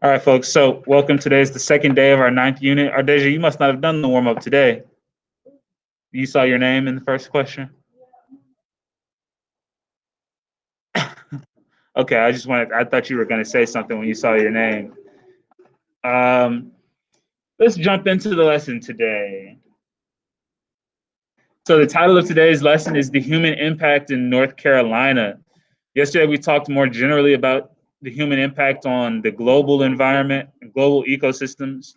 All right, folks. So welcome. Today is the second day of our 9th unit. Ardeja, you must not have done the warm-up today. You saw your name in the first question? Okay, I thought you were going to say something when you saw your name. Let's jump into the lesson today. So the title of today's lesson is The Human Impact in North Carolina. Yesterday, we talked more generally about the human impact on the global environment and global ecosystems.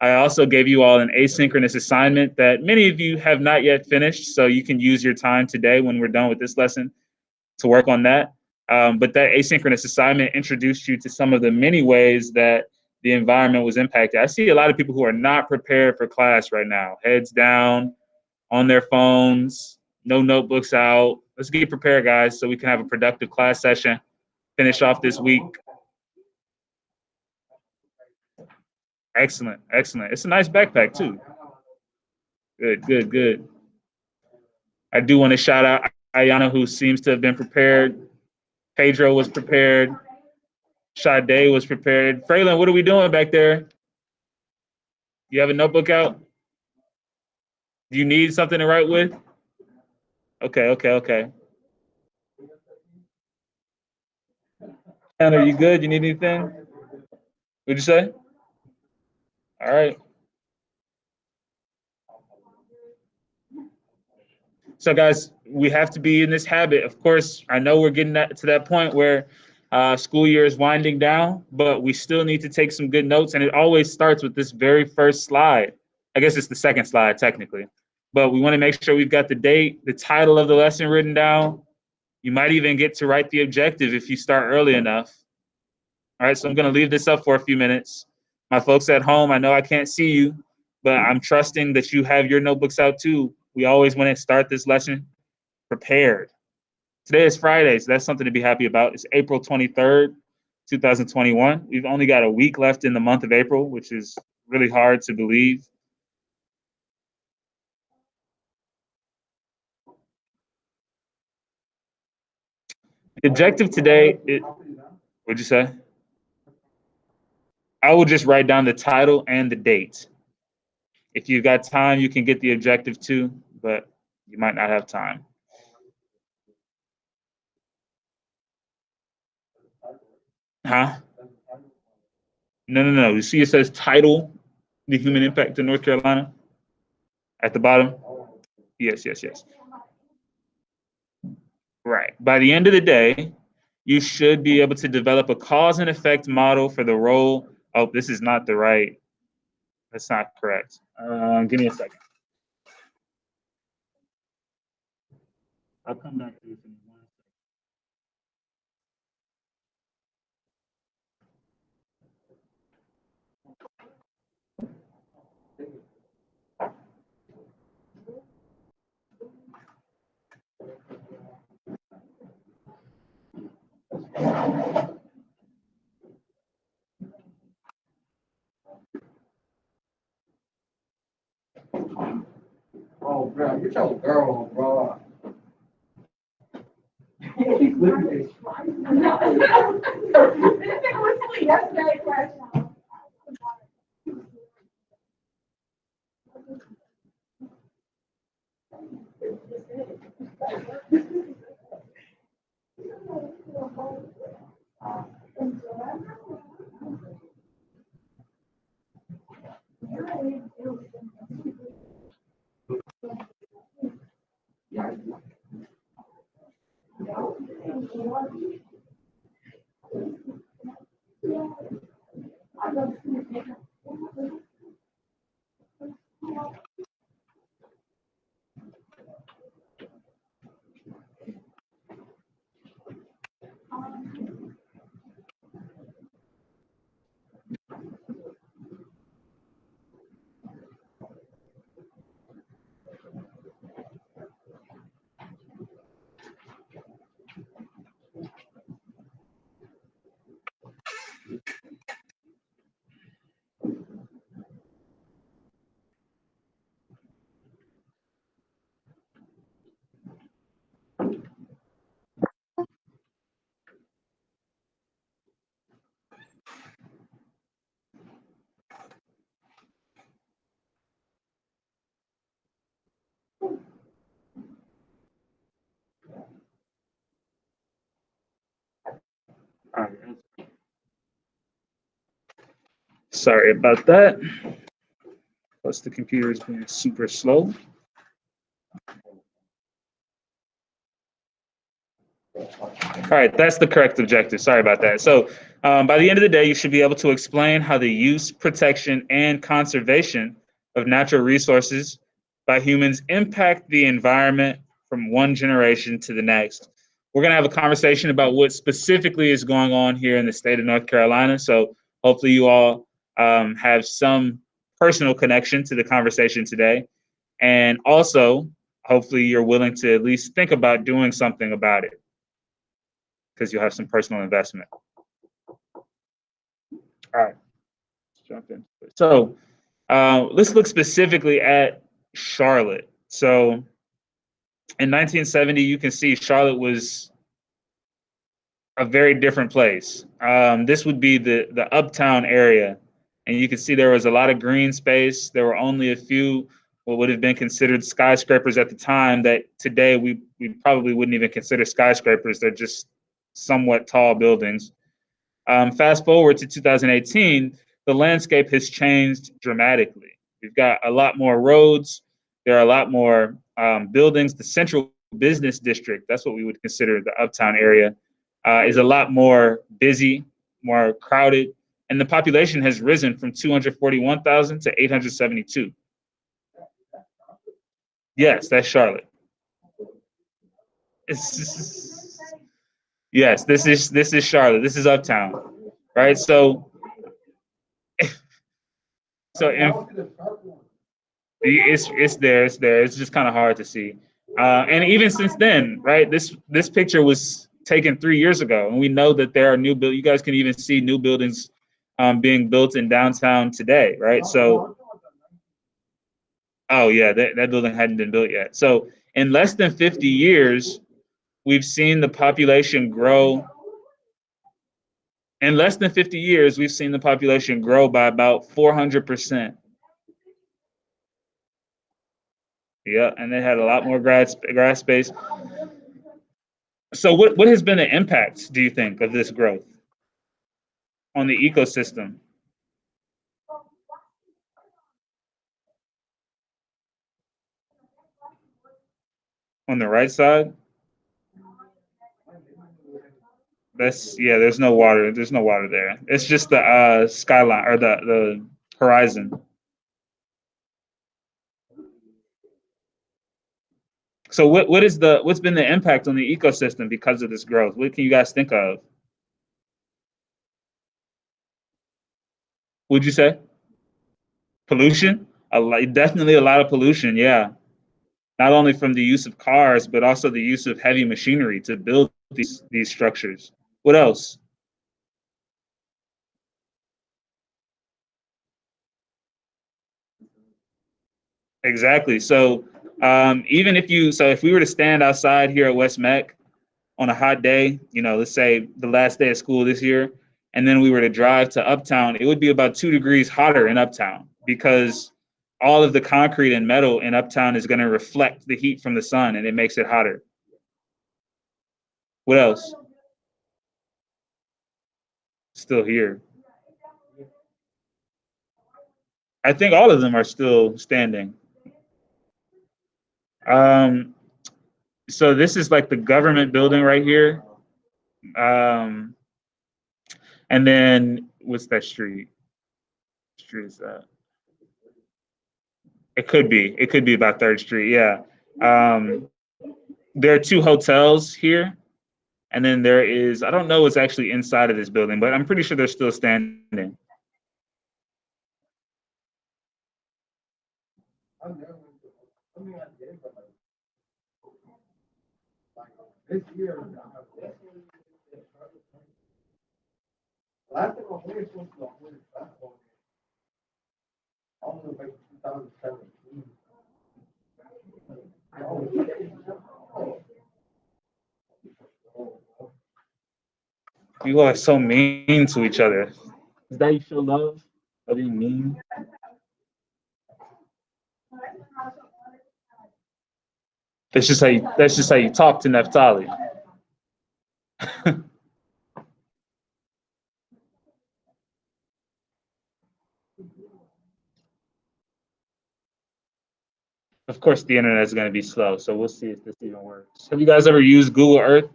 I also gave you all an asynchronous assignment that many of you have not yet finished, so you can use your time today when we're done with this lesson to work on that. But that asynchronous assignment introduced you to some of the many ways that the environment was impacted. I see a lot of people who are not prepared for class right now, heads down, on their phones, no notebooks out. Let's get prepared, guys, so we can have a productive class session, finish off this week. Excellent, excellent. It's a nice backpack, too. Good, good, good. I do want to shout out Ayana, who seems to have been prepared. Pedro was prepared. Sade was prepared. Fraylin, what are we doing back there? You have a notebook out? Do you need something to write with? Okay, okay, okay. And are you good? You need anything? What'd you say? All right. So, guys, we have to be in this habit. Of course, I know we're getting to that point where school year is winding down, but we still need to take some good notes. And it always starts with this very first slide. I guess it's the second slide, technically. But we want to make sure we've got the date, the title of the lesson written down. You might even get to write the objective if you start early enough. All right, so I'm going to leave this up for a few minutes. My folks at home, I know I can't see you, but I'm trusting that you have your notebooks out too. We always want to start this lesson prepared. Today is Friday, so that's something to be happy about. It's April 23rd, 2021. We've only got a week left in the month of April, which is really hard to believe. The objective today, what'd you say? I will just write down the title and the date. If you've got time, you can get the objective too, but you might not have time. Huh? No. You see it says title, the human impact in North Carolina at the bottom? Yes. Right. By the end of the day, you should be able to develop a cause and effect model for the role. Oh, this is not the right. That's not correct. Give me a second. I'll come back to this in 1 second. Oh, bro, get your girl, bro. All right. Sorry about that. Plus the computer is being super slow. All right, that's the correct objective. Sorry about that. So by the end of the day, you should be able to explain how the use, protection, and conservation of natural resources by humans impact the environment from one generation to the next. We're going to have a conversation about what specifically is going on here in the state of North Carolina. So hopefully you all have some personal connection to the conversation today. And also, hopefully you're willing to at least think about doing something about it, because you'll have some personal investment. All right, let's jump in. So let's look specifically at Charlotte. So in 1970, you can see Charlotte was a very different place. This would be the uptown area. And you can see there was a lot of green space. There were only a few what would have been considered skyscrapers at the time that today we probably wouldn't even consider skyscrapers. They're just somewhat tall buildings. Fast forward to 2018, the landscape has changed dramatically. We've got a lot more roads. There are a lot more buildings. The central business district, that's what we would consider the uptown area, is a lot more busy, more crowded, and the population has risen from 241,000 to 872. Yes, that's Charlotte. Yes, this is Charlotte. This is uptown, right? So it's there. It's just kind of hard to see. And even since then, right? This picture was taken 3 years ago, and we know that there are new build. You guys can even see new buildings being built in downtown today, right? So, oh yeah, that building hadn't been built yet. So in less than 50 years, we've seen the population grow. In less than 50 years, we've seen the population grow by about 400%. Yeah, and they had a lot more grass space. So what has been the impact, do you think, of this growth on the ecosystem? On the right side? There's no water. There's no water there. It's just the skyline or the horizon. So what's been the impact on the ecosystem because of this growth? What can you guys think of? Would you say pollution? Definitely a lot of pollution. Yeah, not only from the use of cars, but also the use of heavy machinery to build these structures. What else? Exactly. So if we were to stand outside here at West Mech on a hot day, let's say the last day of school this year, and then we were to drive to Uptown, it would be about 2 degrees hotter in Uptown because all of the concrete and metal in Uptown is going to reflect the heat from the sun, and it makes it hotter. What else? Still here. I think all of them are still standing. So this is like the government building right here. And then what's that street? What street is that? It could be. It could be about 3rd Street. Yeah. There are 2 hotels here. And then there is, I don't know what's actually inside of this building, but I'm pretty sure they're still standing. You are so mean to each other. Is that you show love? Are being mean? That's just how you talk to Neftali. Of course, the internet is going to be slow, so we'll see if this even works. Have you guys ever used Google Earth?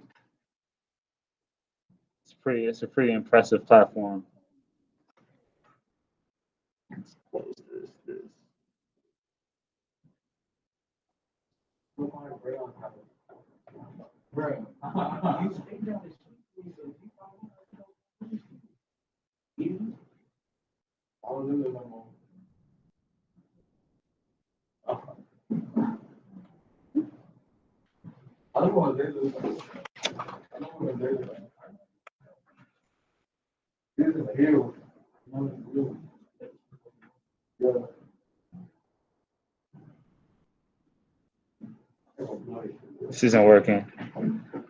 It's a pretty impressive platform. Let's close this. This isn't working. Let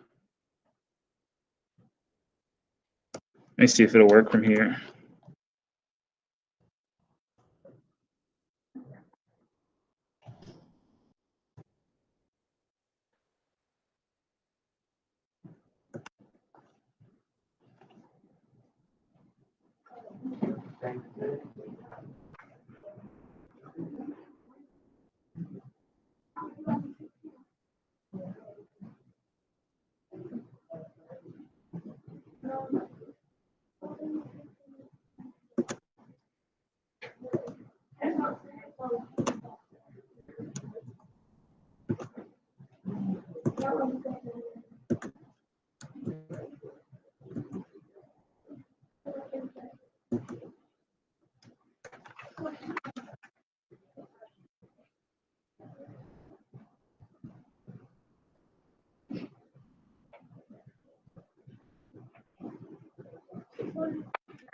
me see if it'll work from here.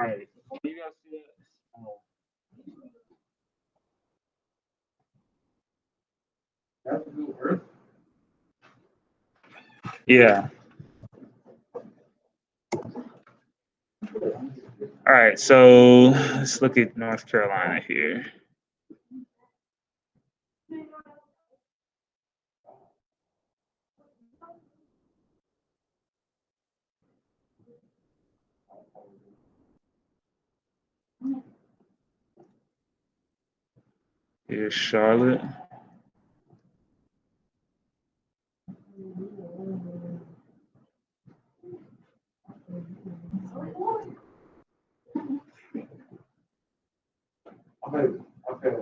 All right. Can you guys see that? Oh. That's Google Earth? Yeah. All right, so let's look at North Carolina here. Here's Charlotte. Okay.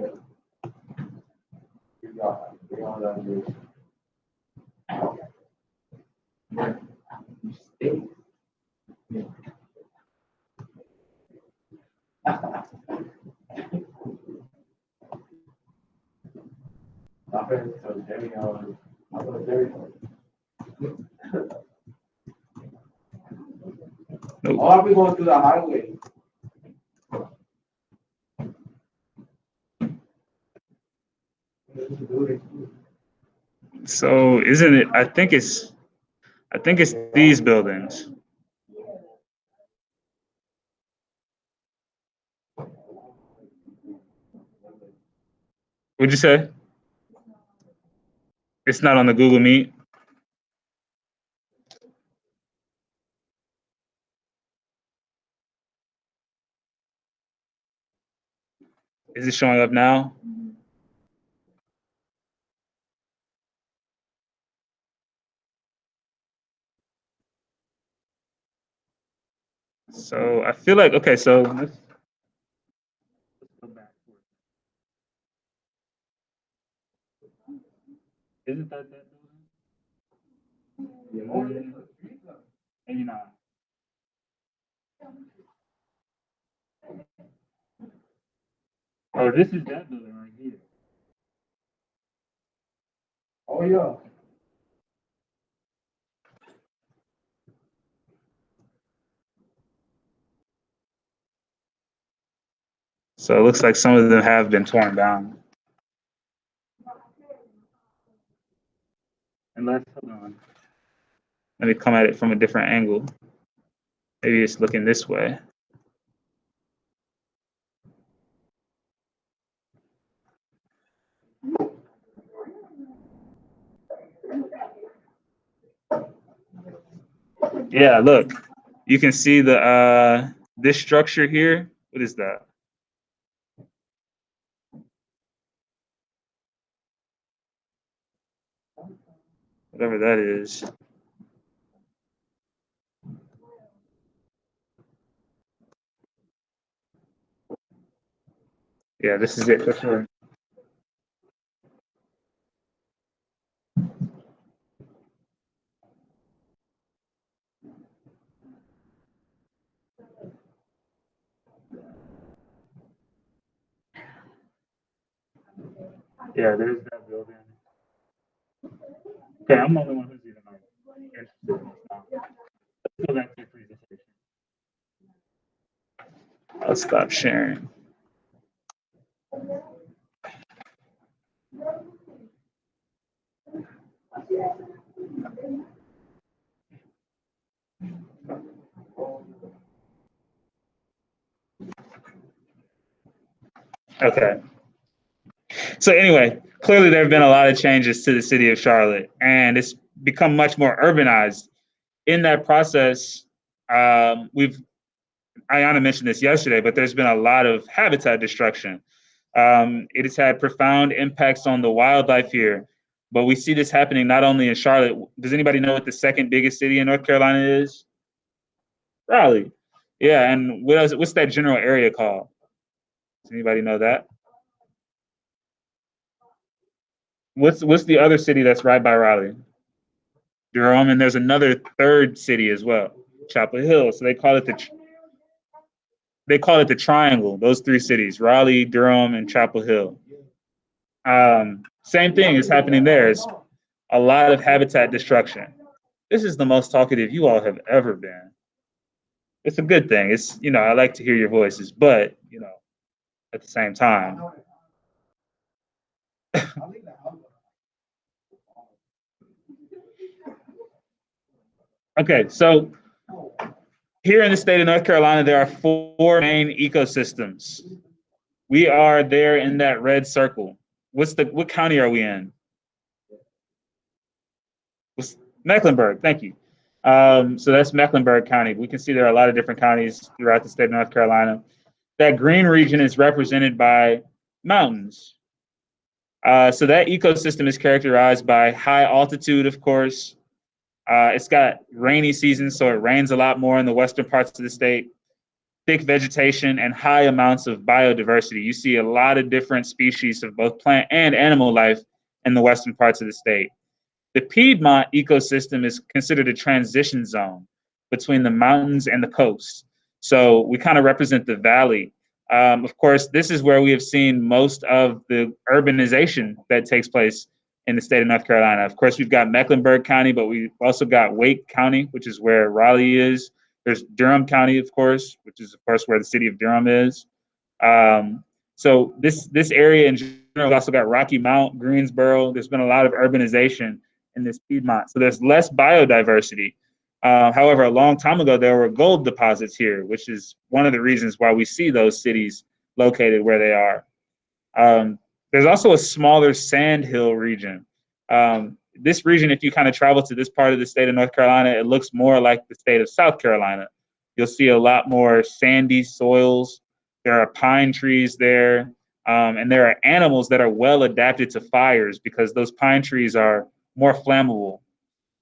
Nope. I'll be going through the highway. So isn't it? I think it's these buildings. What'd you say? It's not on the Google Meet. Is it showing up now? So I feel like, okay, so let's go back. Isn't that building? Maybe not. Oh, this is that building right here. Oh, yeah. So it looks like some of them have been torn down. Unless, hold on. Let me come at it from a different angle. Maybe it's looking this way. Yeah, look. You can see the this structure here. What is that? whatever that is. Yeah, this is it for sure. Yeah, there's that building. Okay, I'm the only one who's even like interested in this now. Let's go back to your presentation. I'll stop sharing. Okay. So anyway, clearly there have been a lot of changes to the city of Charlotte, and it's become much more urbanized. In that process, Ayana mentioned this yesterday, but there's been a lot of habitat destruction. It has had profound impacts on the wildlife here, but we see this happening not only in Charlotte. Does anybody know what the second biggest city in North Carolina is? Raleigh. Yeah, and what's that general area called? Does anybody know that? What's the other city that's right by Raleigh? Durham, and there's another third city as well, Chapel Hill. So they call it the Triangle. Those three cities: Raleigh, Durham, and Chapel Hill. Same thing is happening there. It's a lot of habitat destruction. This is the most talkative you all have ever been. It's a good thing. It's, I like to hear your voices, but at the same time. Okay, so here in the state of North Carolina, there are 4 main ecosystems. We are there in that red circle. What county are we in? Mecklenburg, thank you. So that's Mecklenburg County. We can see there are a lot of different counties throughout the state of North Carolina. That green region is represented by mountains. So that ecosystem is characterized by high altitude, of course. It's got rainy seasons, so it rains a lot more in the western parts of the state. Thick vegetation and high amounts of biodiversity. You see a lot of different species of both plant and animal life in the western parts of the state. The Piedmont ecosystem is considered a transition zone between the mountains and the coast. So we kind of represent the valley. Of course, this is where we have seen most of the urbanization that takes place in the state of North Carolina. Of course, we've got Mecklenburg County, but we've also got Wake County, which is where Raleigh is. There's Durham County, of course, which is, of course, where the city of Durham is. So this area in general, we've also got Rocky Mount, Greensboro. There's been a lot of urbanization in this Piedmont. So there's less biodiversity. However, a long time ago, there were gold deposits here, which is one of the reasons why we see those cities located where they are. There's also a smaller sandhill region. This region, if you kind of travel to this part of the state of North Carolina, it looks more like the state of South Carolina. You'll see a lot more sandy soils. There are pine trees there, and there are animals that are well adapted to fires because those pine trees are more flammable.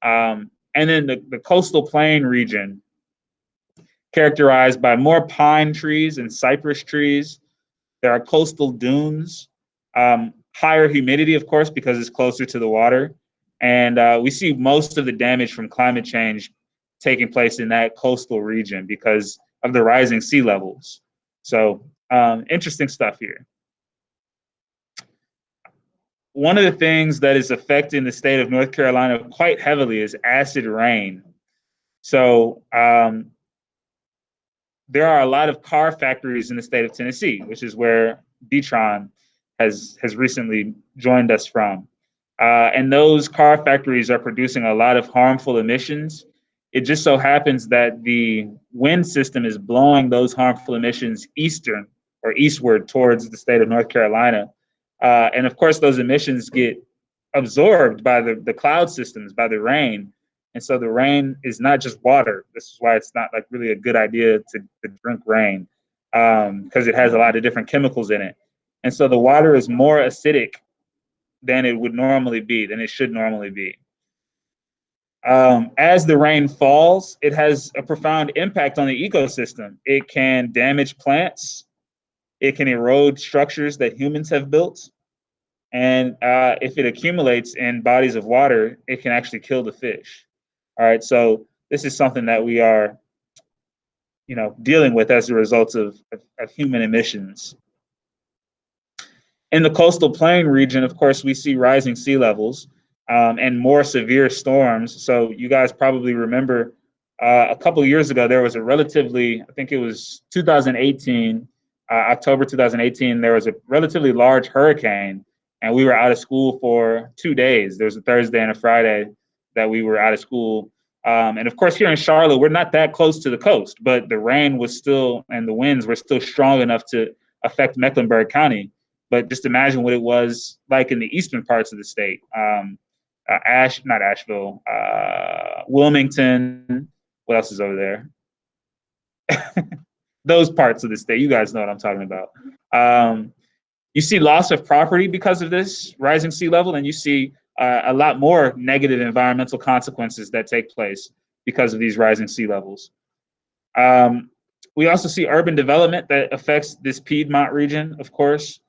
And then the coastal plain region, characterized by more pine trees and cypress trees. There are coastal dunes, higher humidity, of course, because it's closer to the water. And we see most of the damage from climate change taking place in that coastal region because of the rising sea levels. So interesting stuff here. One of the things that is affecting the state of North Carolina quite heavily is acid rain. So there are a lot of car factories in the state of Tennessee, which is where Detron has recently joined us from. And those car factories are producing a lot of harmful emissions. It just so happens that the wind system is blowing those harmful emissions eastward towards the state of North Carolina. And of course, those emissions get absorbed by the cloud systems, by the rain. And so the rain is not just water. This is why it's not like really a good idea to drink rain, because it has a lot of different chemicals in it. And so the water is more acidic than it would normally be, than it should normally be. As the rain falls, it has a profound impact on the ecosystem. It can damage plants. It can erode structures that humans have built. And if it accumulates in bodies of water, it can actually kill the fish. All right, so this is something that we are, dealing with as a result of human emissions. In the coastal plain region, of course, we see rising sea levels and more severe storms. So you guys probably remember a couple of years ago, there was a relatively, I think it was 2018, October 2018, there was a relatively large hurricane, and we were out of school for 2 days. There was a Thursday and a Friday that we were out of school. And of course, here in Charlotte, we're not that close to the coast, but the rain was still, and the winds were still strong enough to affect Mecklenburg County. But just imagine what it was like in the eastern parts of the state. Not Asheville, Wilmington. What else is over there? Those parts of the state. You guys know what I'm talking about. You see loss of property because of this rising sea level, and you see a lot more negative environmental consequences that take place because of these rising sea levels. We also see urban development that affects this Piedmont region, of course.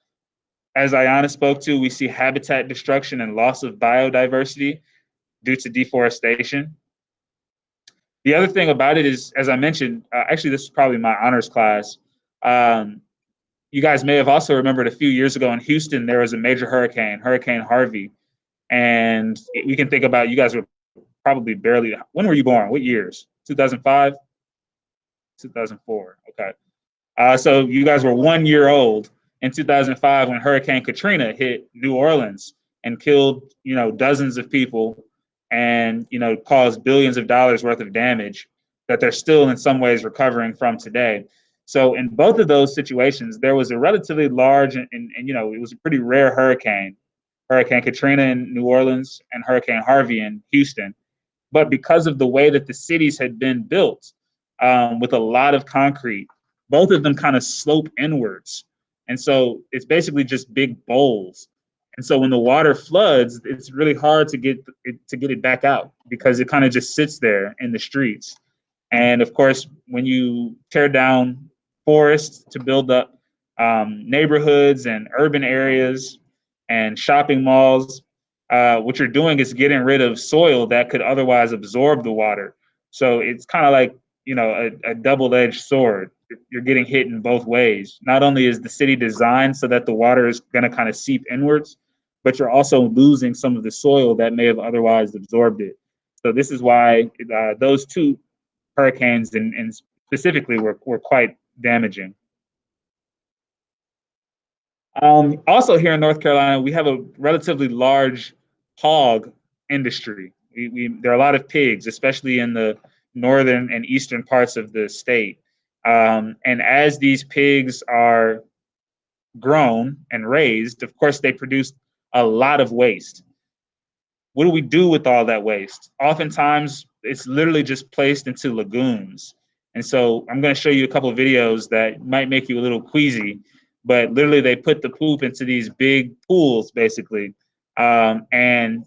As Ayana spoke to, we see habitat destruction and loss of biodiversity due to deforestation. The other thing about it is, as I mentioned, actually, this is probably my honors class. You guys may have also remembered a few years ago in Houston, there was a major hurricane, Hurricane Harvey. And we can think about, you guys were probably barely, when were you born? What years? 2005? 2004, okay. So you guys were 1 year old in 2005 when Hurricane Katrina hit New Orleans and killed, dozens of people and, caused billions of dollars worth of damage that they're still in some ways recovering from today. So in both of those situations, there was a relatively large and it was a pretty rare hurricane, Hurricane Katrina in New Orleans and Hurricane Harvey in Houston. But because of the way that the cities had been built with a lot of concrete, both of them kind of slope inwards. And so it's basically just big bowls. And so when the water floods, it's really hard to get it back out because it kind of just sits there in the streets. And of course, when you tear down forests to build up neighborhoods and urban areas and shopping malls, what you're doing is getting rid of soil that could otherwise absorb the water. So it's kind of like, a double-edged sword. You're getting hit in both ways. Not only is the city designed so that the water is going to kind of seep inwards, but you're also losing some of the soil that may have otherwise absorbed it. So this is why those two hurricanes and specifically were quite damaging. Also here in North Carolina, we have a relatively large hog industry. There are a lot of pigs, especially in the northern and eastern parts of the state. And as these pigs are grown and raised, of course, they produce a lot of waste. What do we do with all that waste? Oftentimes, it's literally just placed into lagoons. And so I'm going to show you a couple of videos that might make you a little queasy, but literally they put the poop into these big pools, basically. And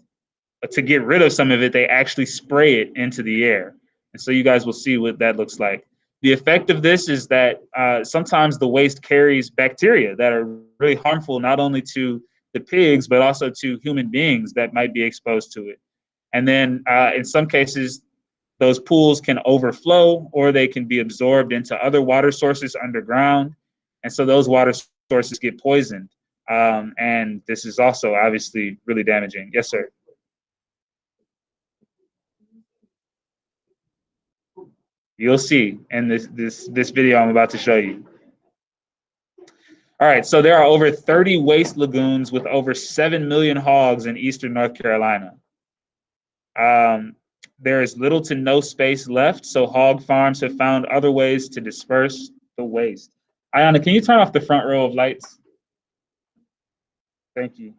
to get rid of some of it, they actually spray it into the air. And so you guys will see what that looks like. The effect of this is that sometimes the waste carries bacteria that are really harmful, not only to the pigs, but also to human beings that might be exposed to it. And then in some cases, those pools can overflow or they can be absorbed into other water sources underground. And so those water sources get poisoned. And this is also obviously really damaging. Yes, sir. You'll see in this video I'm about to show you. All right, so there are over 30 waste lagoons with over 7 million hogs in eastern North Carolina. There is little to no space left, so hog farms have found other ways to disperse the waste. Ayana, can you turn off the front row of lights? Thank you.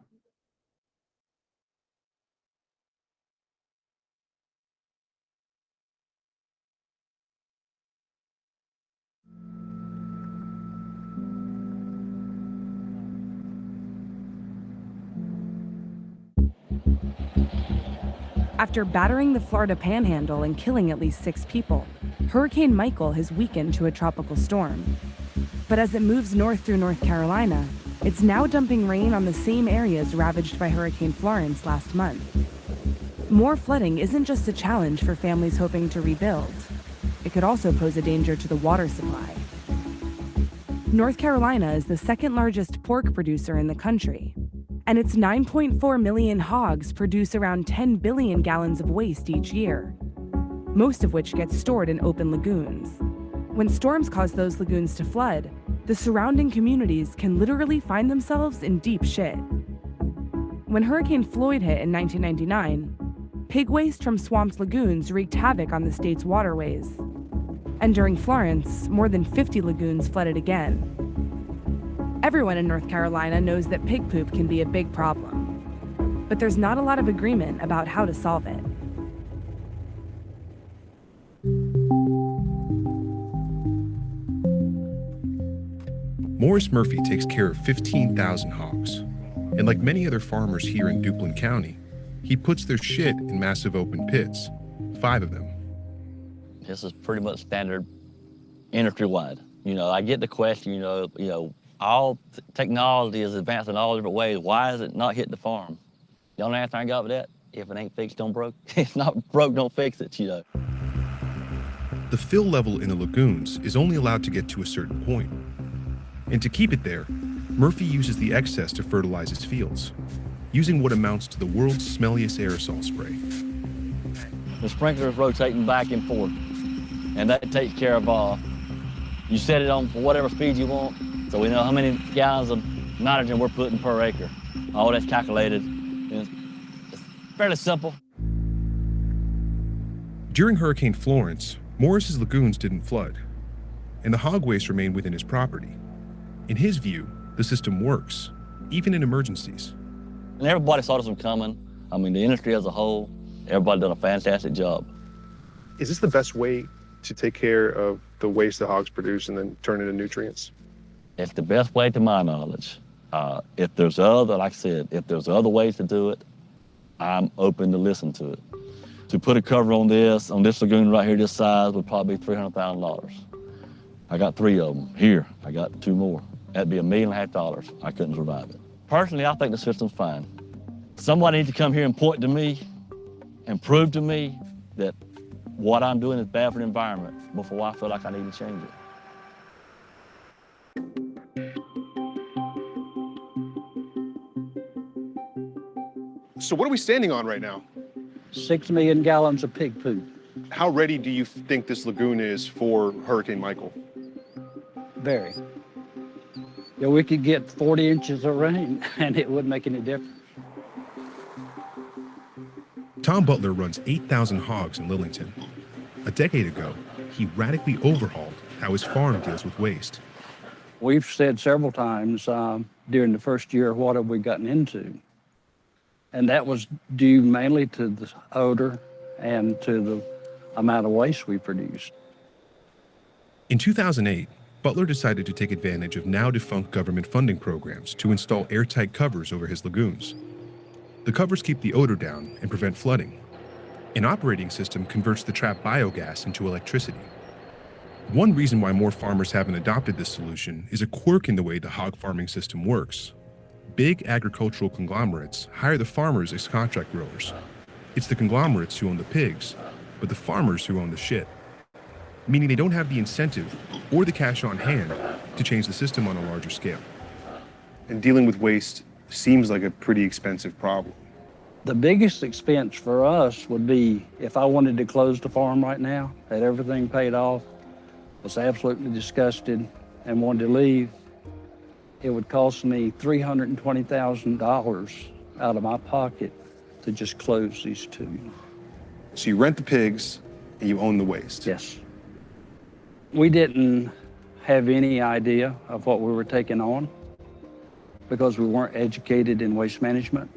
After battering the Florida Panhandle and killing at least 6 people, Hurricane Michael has weakened to a tropical storm. But as it moves north through North Carolina, it's now dumping rain on the same areas ravaged by Hurricane Florence last month. More flooding isn't just a challenge for families hoping to rebuild. It could also pose a danger to the water supply. North Carolina is the second largest pork producer in the country, and its 9.4 million hogs produce around 10 billion gallons of waste each year, most of which gets stored in open lagoons. When storms cause those lagoons to flood, the surrounding communities can literally find themselves in deep shit. When Hurricane Floyd hit in 1999, pig waste from swamped lagoons wreaked havoc on the state's waterways. And during Florence, more than 50 lagoons flooded again. Everyone in North Carolina knows that pig poop can be a big problem, but there's not a lot of agreement about how to solve it. Morris Murphy takes care of 15,000 hogs, and like many other farmers here in Duplin County, he puts their shit in massive open pits, 5 of them. This is pretty much standard industry-wide. I get the question, all technology is advancing all different ways. Why is it not hitting the farm? The only answer I got with that, if it ain't fixed, don't broke. If not broke, don't fix it, The fill level in the lagoons is only allowed to get to a certain point. And to keep it there, Murphy uses the excess to fertilize his fields, using what amounts to the world's smelliest aerosol spray. The sprinkler is rotating back and forth, and that takes care of all. You set it on for whatever speed you want, so we know how many gallons of nitrogen we're putting per acre. All that's calculated. It's fairly simple. During Hurricane Florence, Morris's lagoons didn't flood, and the hog waste remained within his property. In his view, the system works, even in emergencies. And everybody saw this one coming. The industry as a whole, everybody done a fantastic job. Is this the best way to take care of the waste the hogs produce and then turn it into nutrients? It's the best way to my knowledge. If there's other, like I said, if there's other ways to do it, I'm open to listen to it. To put a cover on this lagoon right here, this size, would probably be $300,000. I got 3 of them. Here, I got 2 more. That'd be $1.5 million. I couldn't survive it. Personally, I think the system's fine. Somebody needs to come here and point to me and prove to me that what I'm doing is bad for the environment before I feel like I need to change it. So what are we standing on right now? 6 million gallons of pig poop. How ready do you think this lagoon is for Hurricane Michael? Very. We could get 40 inches of rain and it wouldn't make any difference. Tom Butler runs 8,000 hogs in Lillington. A decade ago, he radically overhauled how his farm deals with waste. We've said several times during the first year, what have we gotten into? And that was due mainly to the odor and to the amount of waste we produced. In 2008, Butler decided to take advantage of now-defunct government funding programs to install airtight covers over his lagoons. The covers keep the odor down and prevent flooding. An operating system converts the trapped biogas into electricity. One reason why more farmers haven't adopted this solution is a quirk in the way the hog farming system works. Big agricultural conglomerates hire the farmers as contract growers. It's the conglomerates who own the pigs, but the farmers who own the shit. Meaning they don't have the incentive or the cash on hand to change the system on a larger scale. And dealing with waste seems like a pretty expensive problem. The biggest expense for us would be if I wanted to close the farm right now, had everything paid off, was absolutely disgusted and wanted to leave, it would cost me $320,000 out of my pocket to just close these 2. So you rent the pigs and you own the waste? Yes. We didn't have any idea of what we were taking on because we weren't educated in waste management.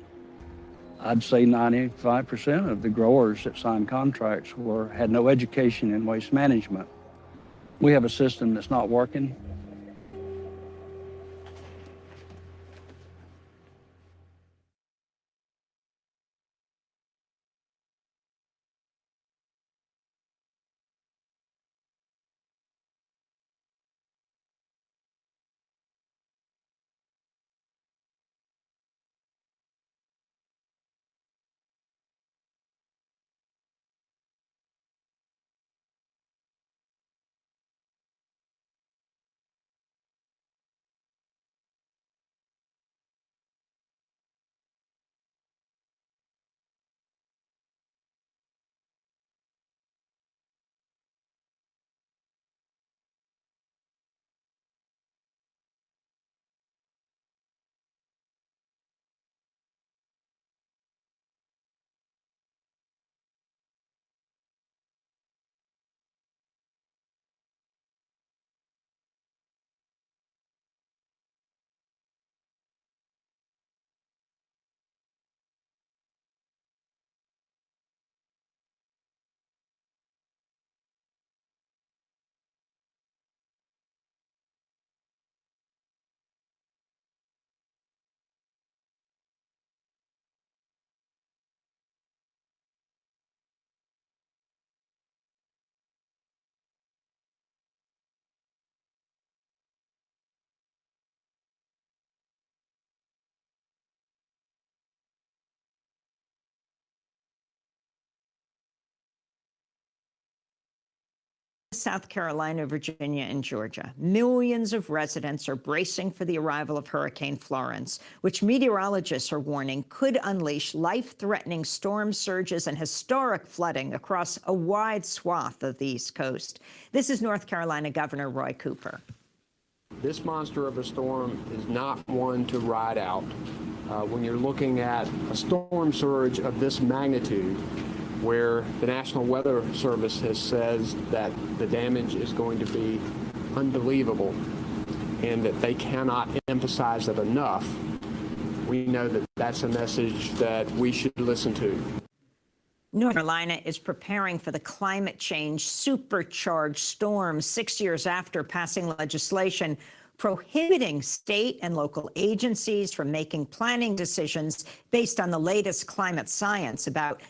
I'd say 95% of the growers that signed contracts had no education in waste management. We have a system that's not working. South Carolina, Virginia, and Georgia, millions of residents are bracing for the arrival of Hurricane Florence, which meteorologists are warning could unleash life-threatening storm surges and historic flooding across a wide swath of the East Coast. This is North Carolina Governor Roy Cooper. This monster of a storm is not one to ride out. When you're looking at a storm surge of this magnitude, where the National Weather Service has says that the damage is going to be unbelievable and that they cannot emphasize it enough, we know that that's a message that we should listen to. North Carolina is preparing for the climate change supercharged storm 6 years after passing legislation prohibiting state and local agencies from making planning decisions based on the latest climate science about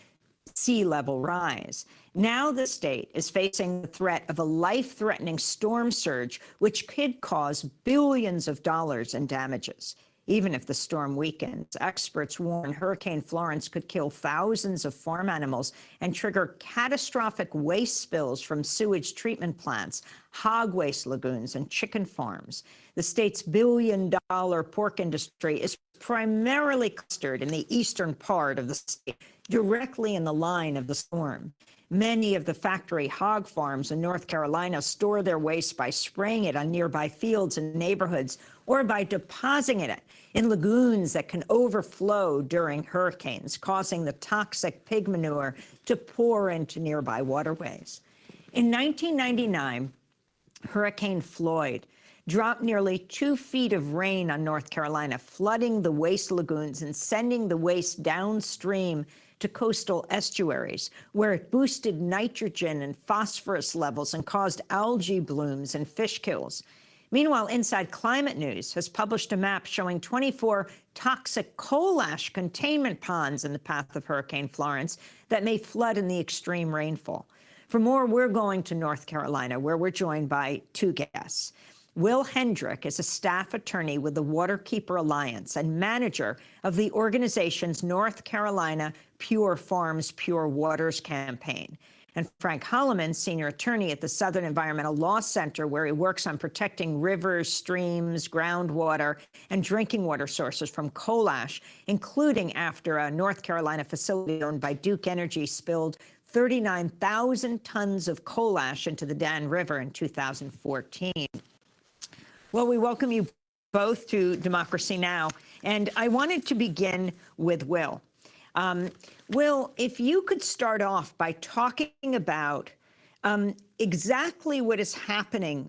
sea level rise. Now the state is facing the threat of a life-threatening storm surge, which could cause billions of dollars in damages. Even if the storm weakens, experts warn Hurricane Florence could kill thousands of farm animals and trigger catastrophic waste spills from sewage treatment plants, hog waste lagoons, and chicken farms. The state's billion-dollar pork industry is primarily clustered in the eastern part of the state, directly in the line of the storm. Many of the factory hog farms in North Carolina store their waste by spraying it on nearby fields and neighborhoods or by depositing it in lagoons that can overflow during hurricanes, causing the toxic pig manure to pour into nearby waterways. In 1999, Hurricane Floyd dropped nearly 2 feet of rain on North Carolina, flooding the waste lagoons and sending the waste downstream to coastal estuaries, where it boosted nitrogen and phosphorus levels and caused algae blooms and fish kills. Meanwhile, Inside Climate News has published a map showing 24 toxic coal ash containment ponds in the path of Hurricane Florence that may flood in the extreme rainfall. For more, we're going to North Carolina, where we're joined by two guests. Will Hendrick is a staff attorney with the Waterkeeper Alliance and manager of the organization's North Carolina Pure Farms, Pure Waters campaign. And Frank Holloman, senior attorney at the Southern Environmental Law Center, where he works on protecting rivers, streams, groundwater, and drinking water sources from coal ash, including after a North Carolina facility owned by Duke Energy spilled 39,000 tons of coal ash into the Dan River in 2014. Well, we welcome you both to Democracy Now! And I wanted to begin with Will. Will, if you could start off by talking about exactly what is happening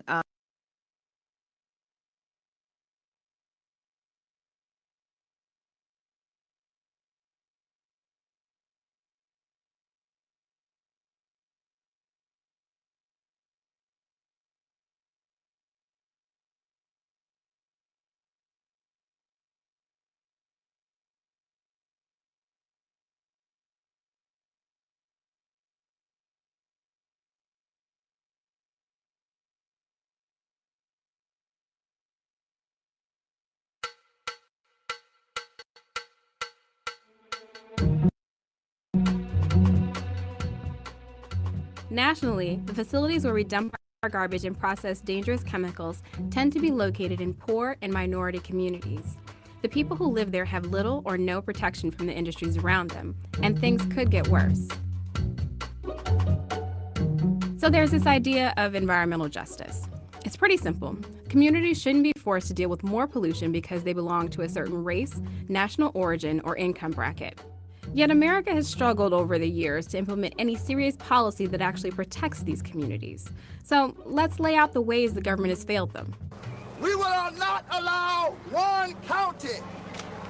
Nationally, the facilities where we dump our garbage and process dangerous chemicals tend to be located in poor and minority communities. The people who live there have little or no protection from the industries around them, and things could get worse. So there's this idea of environmental justice. It's pretty simple. Communities shouldn't be forced to deal with more pollution because they belong to a certain race, national origin, or income bracket. Yet America has struggled over the years to implement any serious policy that actually protects these communities. So let's lay out the ways the government has failed them. We will not allow one county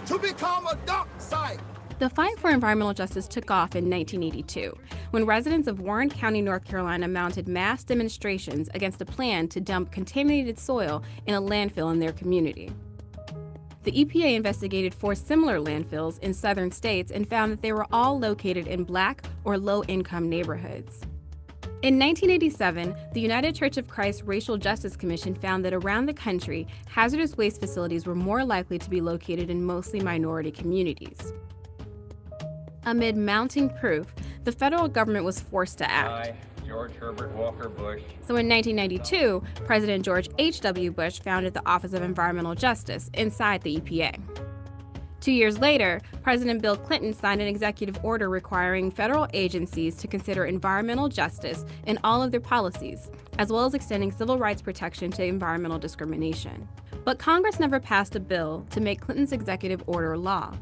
to become a dump site. The fight for environmental justice took off in 1982, when residents of Warren County, North Carolina mounted mass demonstrations against a plan to dump contaminated soil in a landfill in their community. The EPA investigated 4 similar landfills in southern states and found that they were all located in Black or low-income neighborhoods. In 1987, the United Church of Christ Racial Justice Commission found that around the country, hazardous waste facilities were more likely to be located in mostly minority communities. Amid mounting proof, the federal government was forced to act. George Herbert Walker Bush. So in 1992, President George H.W. Bush founded the Office of Environmental Justice inside the EPA. 2 years later, President Bill Clinton signed an executive order requiring federal agencies to consider environmental justice in all of their policies, as well as extending civil rights protection to environmental discrimination. But Congress never passed a bill to make Clinton's executive order law.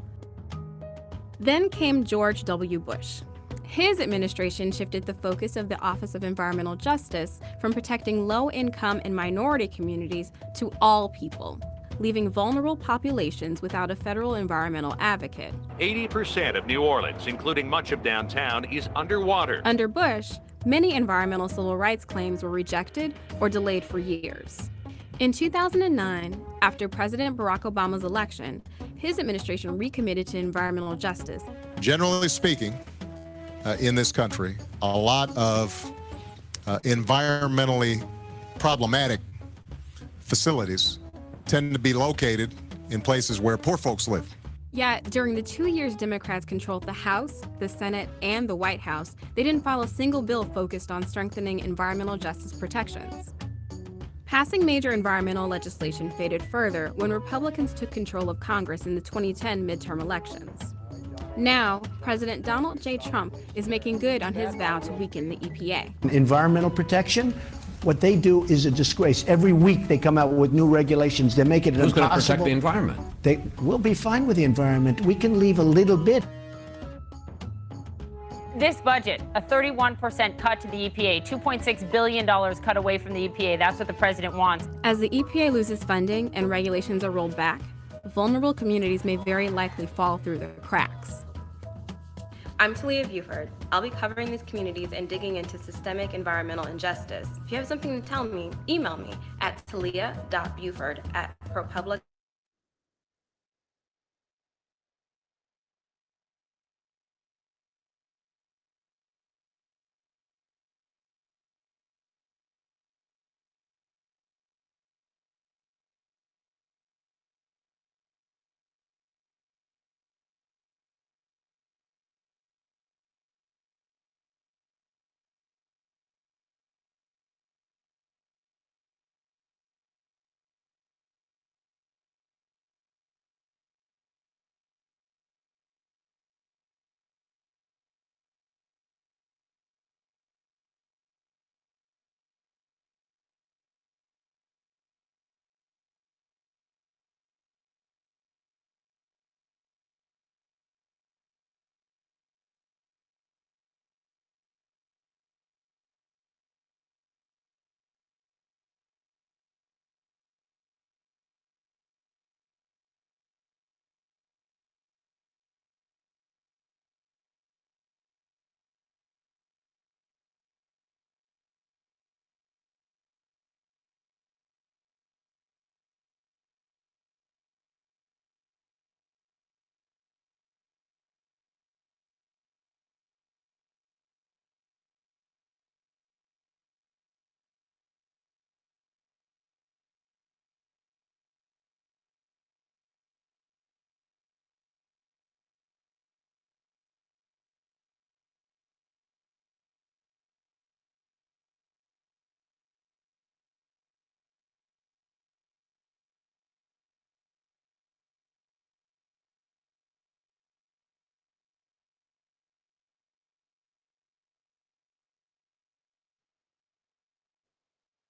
Then came George W. Bush. His administration shifted the focus of the Office of Environmental Justice from protecting low-income and minority communities to all people, leaving vulnerable populations without a federal environmental advocate. 80% of New Orleans, including much of downtown, is underwater. Under Bush, many environmental civil rights claims were rejected or delayed for years. In 2009, after President Barack Obama's election, his administration recommitted to environmental justice. Generally speaking, in this country, a lot of environmentally problematic facilities tend to be located in places where poor folks live. Yet, during the 2 years Democrats controlled the House, the Senate, and the White House, they didn't file a single bill focused on strengthening environmental justice protections. Passing major environmental legislation faded further when Republicans took control of Congress in the 2010 midterm elections. Now, President Donald J. Trump is making good on his vow to weaken the EPA. Environmental protection, what they do is a disgrace. Every week they come out with new regulations. They make it impossible. Who's going to protect the environment? We'll be fine with the environment. We can leave a little bit. This budget, a 31% cut to the EPA, $2.6 billion cut away from the EPA. That's what the president wants. As the EPA loses funding and regulations are rolled back, vulnerable communities may very likely fall through the cracks. I'm Talia Buford. I'll be covering these communities and digging into systemic environmental injustice. If you have something to tell me, email me at talia.buford@ProPublic.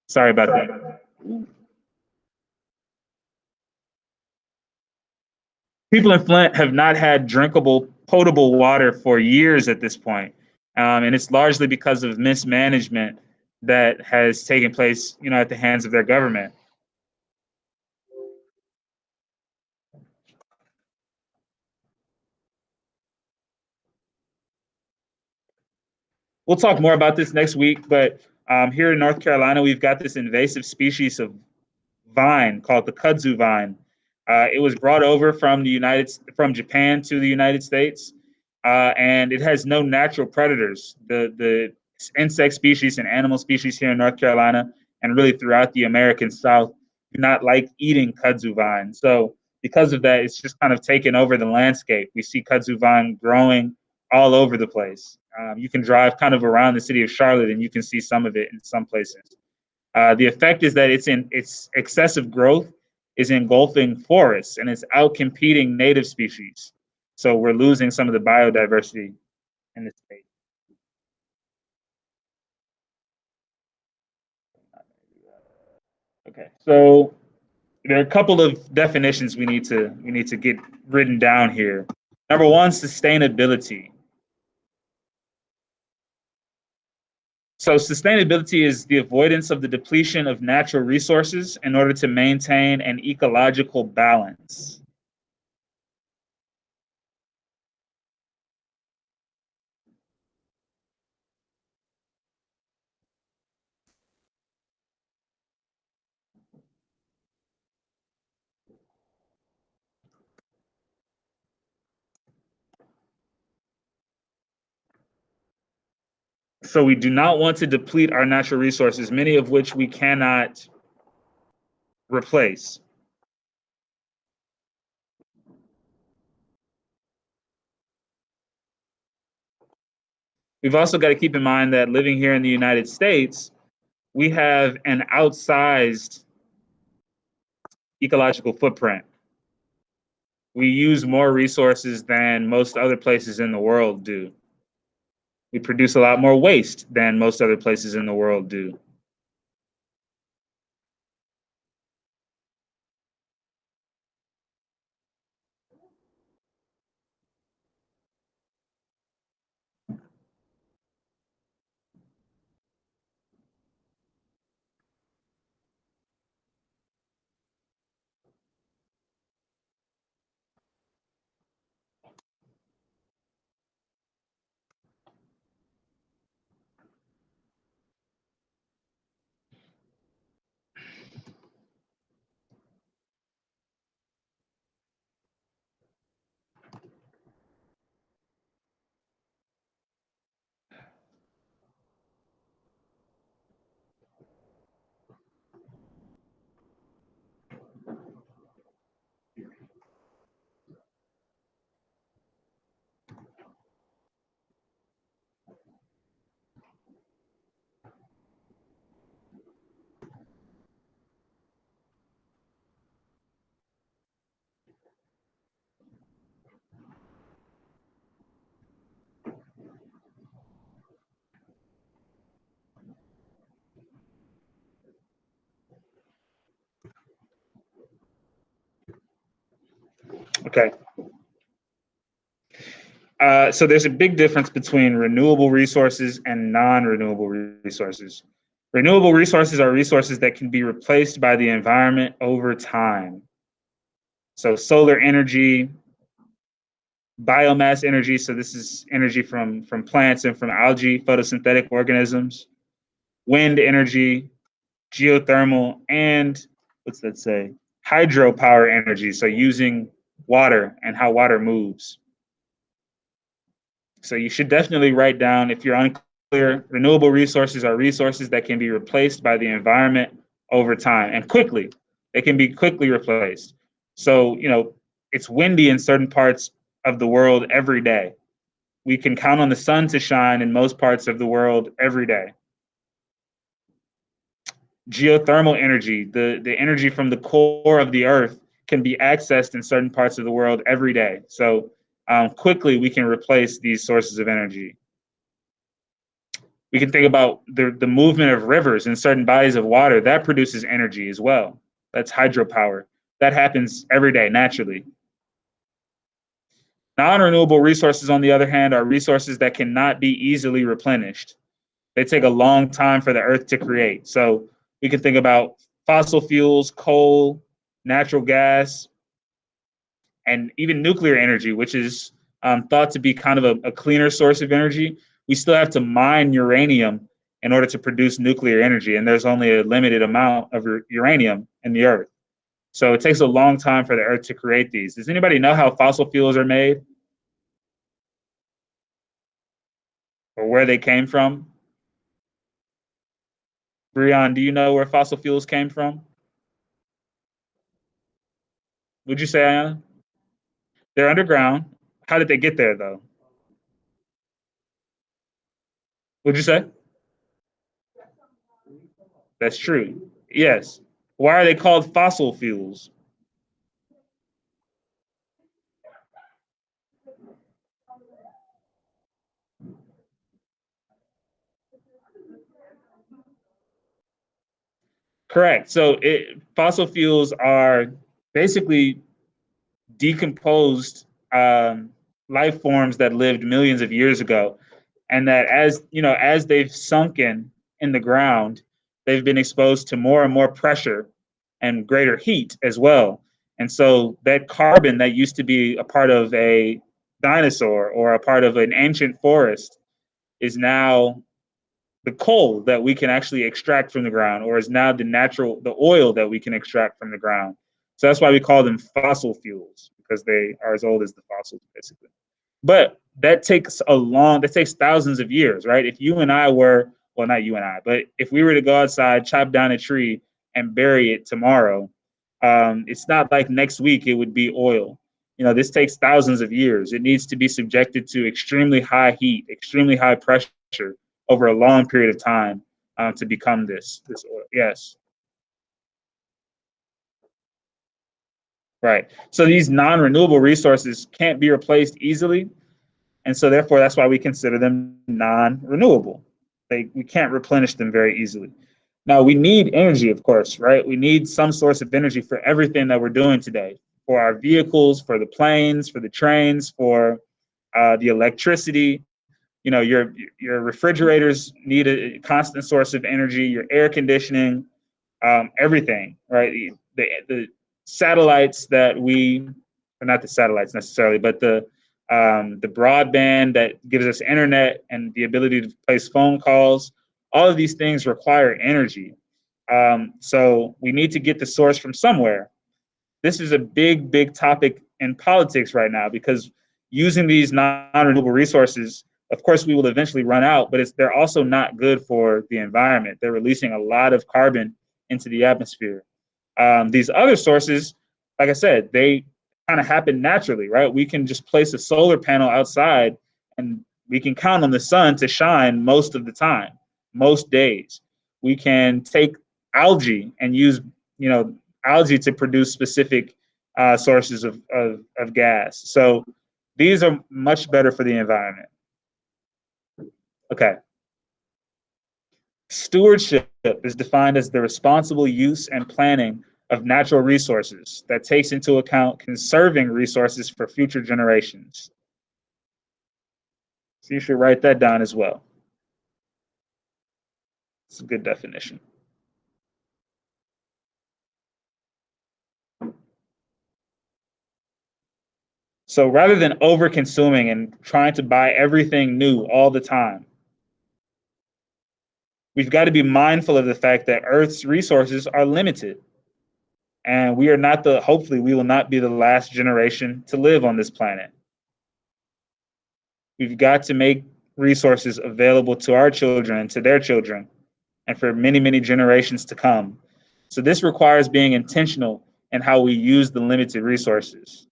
Sorry about that. People in Flint have not had drinkable, potable water for years at this point. And it's largely because of mismanagement that has taken place, at the hands of their government. We'll talk more about this next week, but here in North Carolina, we've got this invasive species of vine called the kudzu vine. It was brought over from Japan to the United States, and it has no natural predators. The insect species and animal species here in North Carolina and really throughout the American South do not like eating kudzu vine. So because of that, it's just kind of taken over the landscape. We see kudzu vine growing all over the place. You can drive kind of around the city of Charlotte and you can see some of it in some places. The effect is that its excessive growth is engulfing forests and it's outcompeting native species. So we're losing some of the biodiversity in the state. Okay, so there are a couple of definitions we need to get written down here. Number one, sustainability. So sustainability is the avoidance of the depletion of natural resources in order to maintain an ecological balance. So we do not want to deplete our natural resources, many of which we cannot replace. We've also got to keep in mind that living here in the United States, we have an outsized ecological footprint. We use more resources than most other places in the world do. We produce a lot more waste than most other places in the world do. Okay. So there's a big difference between renewable resources and non-renewable resources. Renewable resources are resources that can be replaced by the environment over time. So solar energy, biomass energy, so this is energy from plants and from algae, photosynthetic organisms, wind energy, geothermal, and what's that say? Hydropower energy, so using water and how water moves. So you should definitely write down, if you're unclear, renewable resources are resources that can be replaced by the environment over time and quickly. They can be quickly replaced. So, it's windy in certain parts of the world every day. We can count on the sun to shine in most parts of the world every day. Geothermal energy, the energy from the core of the earth, can be accessed in certain parts of the world every day. So quickly we can replace these sources of energy. We can think about the movement of rivers and certain bodies of water that produces energy as well. That's hydropower. That happens every day naturally. Non-renewable resources, on the other hand, are resources that cannot be easily replenished. They take a long time for the earth to create. So we can think about fossil fuels, coal, natural gas, and even nuclear energy, which is thought to be kind of a cleaner source of energy. We still have to mine uranium in order to produce nuclear energy, and there's only a limited amount of uranium in the earth. So it takes a long time for the earth to create these. Does anybody know how fossil fuels are made? Or where they came from? Brian, do you know where fossil fuels came from? Would you say, Ayana? They're underground. How did they get there, though? What'd you say? That's true. Yes. Why are they called fossil fuels? Correct. So fossil fuels are basically decomposed life forms that lived millions of years ago, and that as they've sunken in the ground, they've been exposed to more and more pressure and greater heat as well. And so that carbon that used to be a part of a dinosaur or a part of an ancient forest is now the coal that we can actually extract from the ground, or is now the oil that we can extract from the ground. So that's why we call them fossil fuels, because they are as old as the fossils, basically. But that takes thousands of years, right? If you and I were, well, not you and I, but if we were to go outside, chop down a tree and bury it tomorrow, it's not like next week it would be oil. This takes thousands of years. It needs to be subjected to extremely high heat, extremely high pressure over a long period of time to become this oil. Yes. Right. So these non-renewable resources can't be replaced easily. And so therefore, that's why we consider them non-renewable. We can't replenish them very easily. Now, we need energy, of course, right? We need some source of energy for everything that we're doing today, for our vehicles, for the planes, for the trains, for the electricity. Your refrigerators need a constant source of energy, your air conditioning, everything, right? The satellites that not the satellites necessarily, but the broadband that gives us internet and the ability to place phone calls, all of these things require energy. So we need to get the source from somewhere. This is a big, big topic in politics right now, because using these non-renewable resources, of course, we will eventually run out, but they're also not good for the environment. They're releasing a lot of carbon into the atmosphere. These other sources, like I said, they kind of happen naturally, right? We can just place a solar panel outside and we can count on the sun to shine most of the time, most days. We can take algae and use, algae to produce specific sources of gas. So these are much better for the environment. Okay. Stewardship is defined as the responsible use and planning of natural resources that takes into account conserving resources for future generations. So you should write that down as well. It's a good definition. So rather than over-consuming and trying to buy everything new all the time, we've got to be mindful of the fact that Earth's resources are limited. And hopefully we will not be the last generation to live on this planet. We've got to make resources available to our children and to their children, and for many, many generations to come. So this requires being intentional in how we use the limited resources.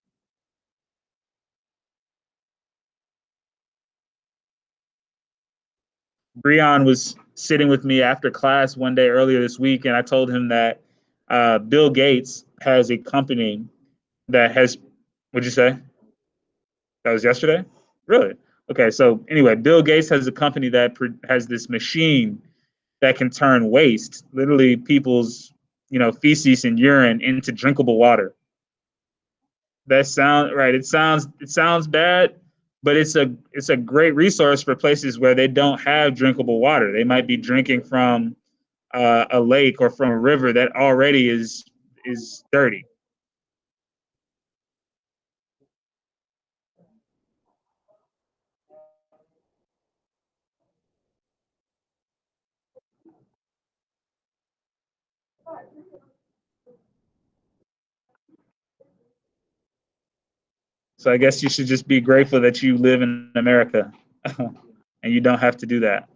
Breon was sitting with me after class one day earlier this week, and I told him that Bill Gates has a company that has, what'd you say? That was yesterday? Really? Okay, so anyway, Bill Gates has a company that has this machine that can turn waste, literally people's, feces and urine, into drinkable water. That sound right. It sounds bad, but it's a great resource for places where they don't have drinkable water. They might be drinking from a lake or from a river that already is dirty. So I guess you should just be grateful that you live in America and you don't have to do that.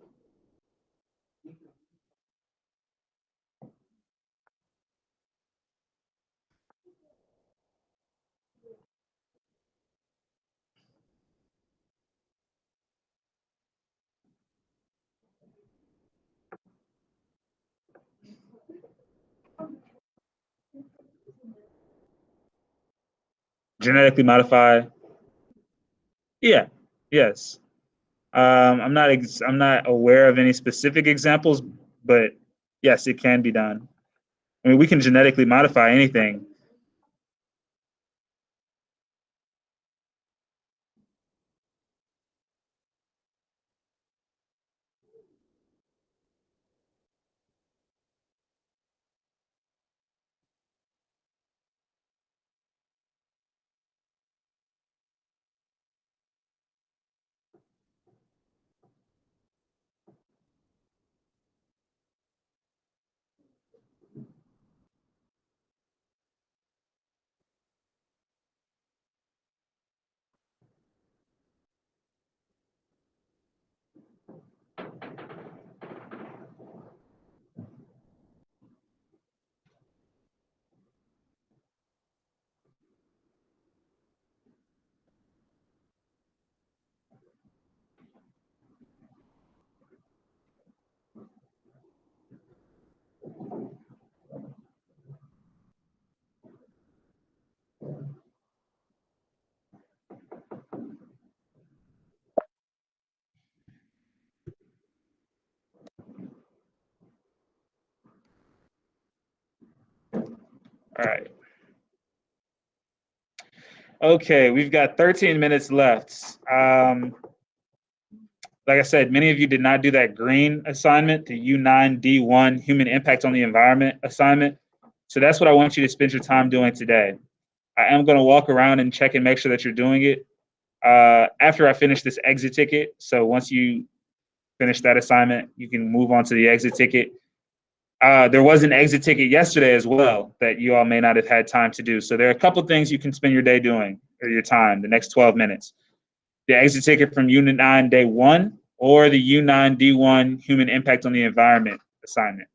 Genetically modify. Yeah. Yes. I'm not aware of any specific examples, but yes, it can be done. I mean, we can genetically modify anything. All right. Okay, we've got 13 minutes left. Like I said, many of you did not do that green assignment, the U9D2 Human Impact on the Environment assignment. So that's what I want you to spend your time doing today. I am going to walk around and check and make sure that you're doing it after I finish this exit ticket. So once you finish that assignment, you can move on to the exit ticket. There was an exit ticket yesterday as well that you all may not have had time to do. So there are a couple things you can spend your day doing, or your time, the next 12 minutes. The exit ticket from U9D1 or the U9D2 Human Impact on the Environment assignment.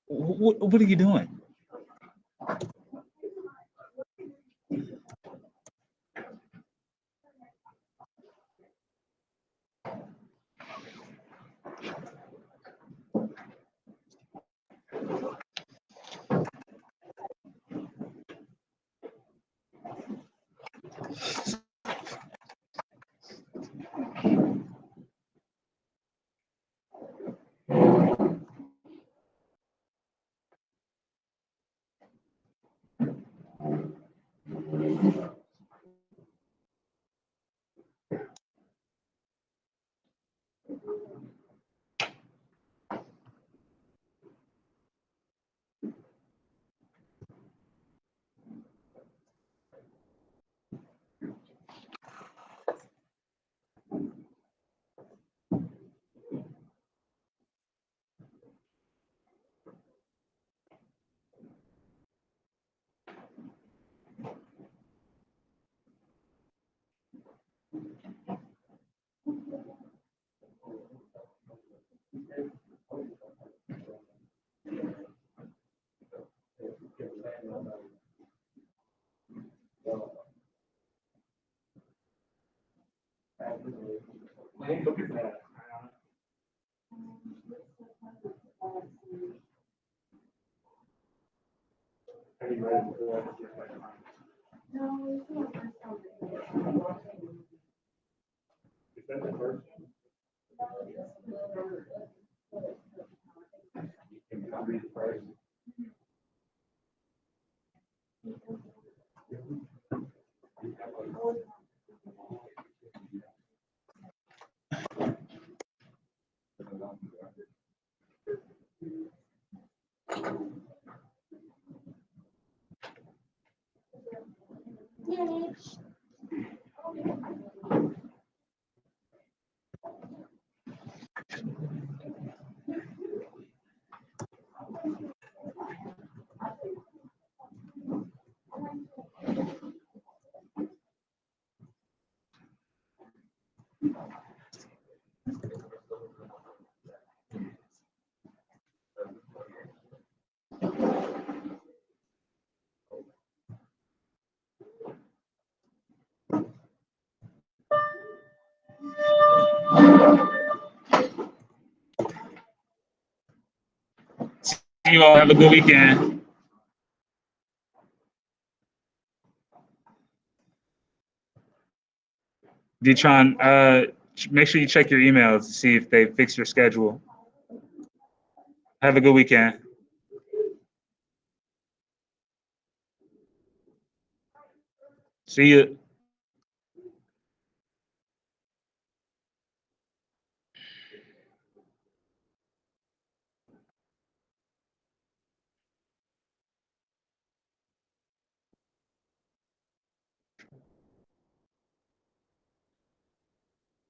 What are you doing? Look at that. Are you ready for that? Is that the first one? You can copy the first. You all have a good weekend. Detron, make sure you check your emails to see if they fix your schedule. Have a good weekend. See you.